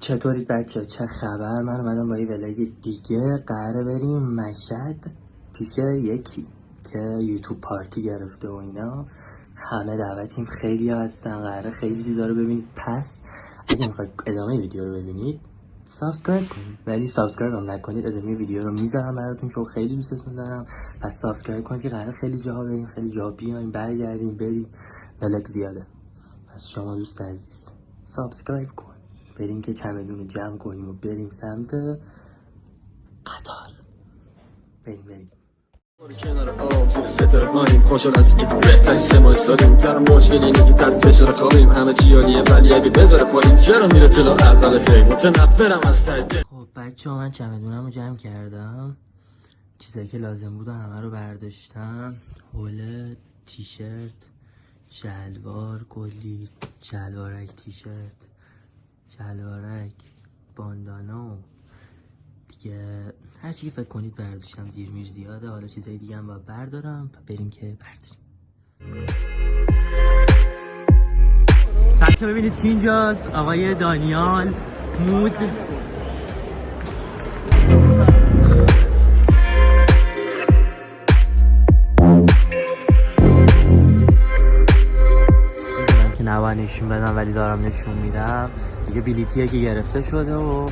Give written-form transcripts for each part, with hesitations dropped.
چطورید بچه؟ چه خبر؟ من اومدم با یه ولاگ دیگه. قراره بریم مشهد پیش یکی که یوتیوب پارتی گرفته و اینا. همه دعوتیم، خیلی ها هستن، قراره خیلی چیزا رو ببینید. پس اگه میخواید ادامه ویدیو رو ببینید سابسکرایب کنید، ولی سابسکرایب هم نکنید ادامه ویدیو رو میذارم براتون چون خیلی دوستتون دارم. پس سابسکرایب کنید که قراره خیلی جاها بریم، خیلی جاها بیایم برگردیم بریم. ولاگ زیاده، پس شما دوست عزیز سابسکرایب کن، بریم که چمدون رو جمع کنیم و بریم سمت قطار. بریم کنار آب زیر ستاره پایین خوشحال از اینکه تو بهترین سمای سالیم ترم مشکل اینه که تحت فشار خوابیم همه چی عالیه ولی اگه بذاره پایین چرا میره جلو اول خیلی متنفرم از ته. خب بچه ها، من چمدونم رو جمع کردم، چیزایی که لازم بود همه رو برداشتم. حوله، تیشرت، شلوار، کلی شلوارک، تیشرت، شلوارک، باندانا دیگه، هر چی که فکر کنید برداشتم. زیر میر زیاده، حالا چیزای دیگه هم باید بردارم. بریم که برداریم. بچه ببینید کی اینجاست، آقای دانیال مود. که نباید نشون بدم ولی دارم نشون میدم دیگه. بلیتیه که گرفته شده و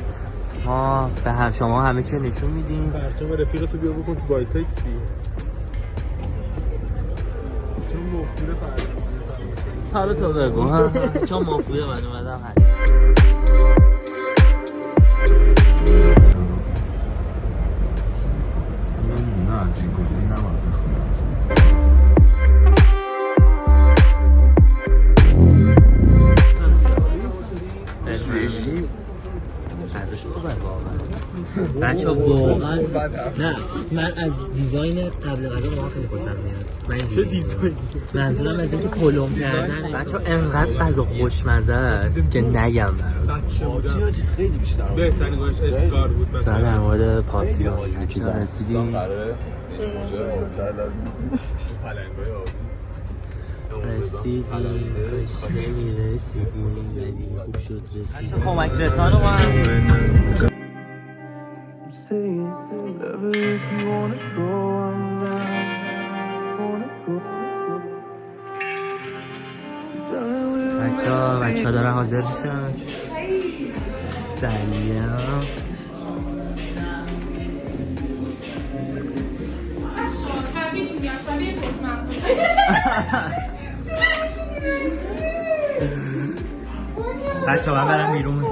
ما به هم شما همه چی نشون میدیم. برچم رفیقتو بیا بکن تو بای تاکسی چون مفیده حالا تو بگو ها چون مفیده من اومدم. نه همچین کسی نباید بخونم. ازش خوبه واقعا بچه ها، واقعا نه، من از دیزاین قبل غذا واقعا خیلی خوشم میاد. من چه دیزاینی؟ منظورم از اینکه پلم کردن بچه ها انقدر غذا خوشمزه است که نگم برات. بچه بودم خیلی بیشتر بهترین گوش اسکار بود مثلا. در مورد پارتی ها چیزا رسیدیم. رسیدیم کاش نمیرسیدیم ولی خوب شد رسیدیم. کمک رسانو ما بچه ها دارن حاضر میشن. سلام. بچه ها من برم بیرون.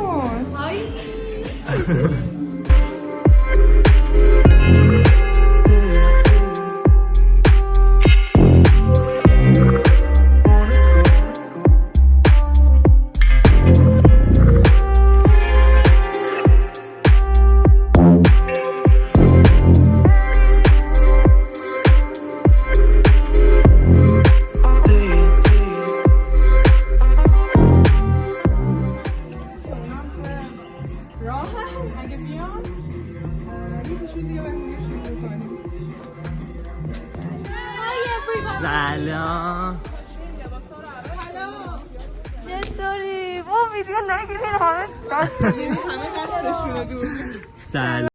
اگه بیان یه چیزی دیگه بریم شروع کنیم. سلام. چطوری؟ ما ویدیو نگیرین همه دستشون دور. سلام.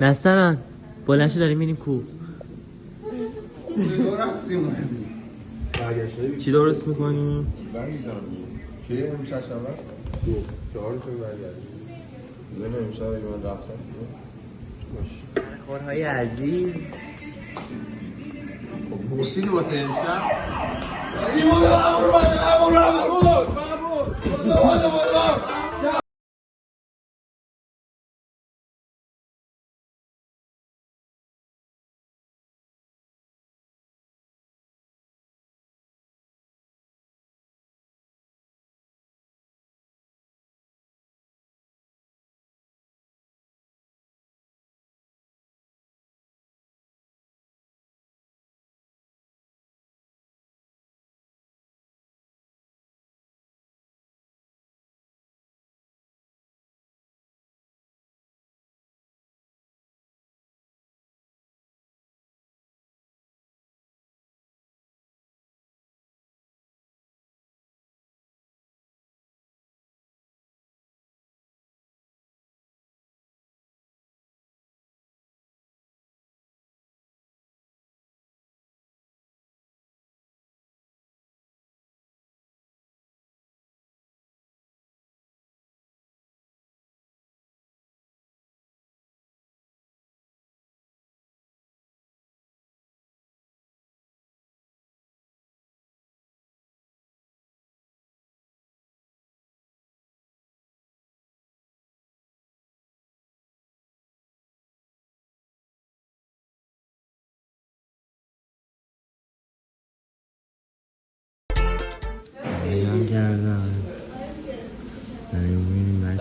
نسترن بلنشو داریم میریم کو. چی درست میکنیم؟ زنگ دارم که امشب است؟ 4 تا برگردیم. زنگ امشب اگه من رفتم باش. خورهای عزیز بورسیدی واسه امشب؟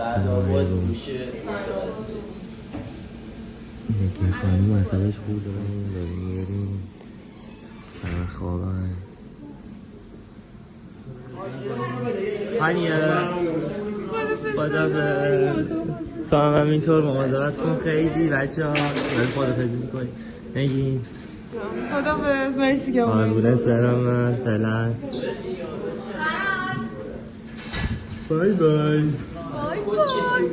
سعدآباد میشه یکی خانم مسئلهش بود داریم میریم خوابن هانیه خدا به تو هم همینطور مواظبت کن خیلی بچه ها باید خدافظی میکنی نگین خدا به مرسی که اومدی قربونت برم من فعلا بای بای بای بای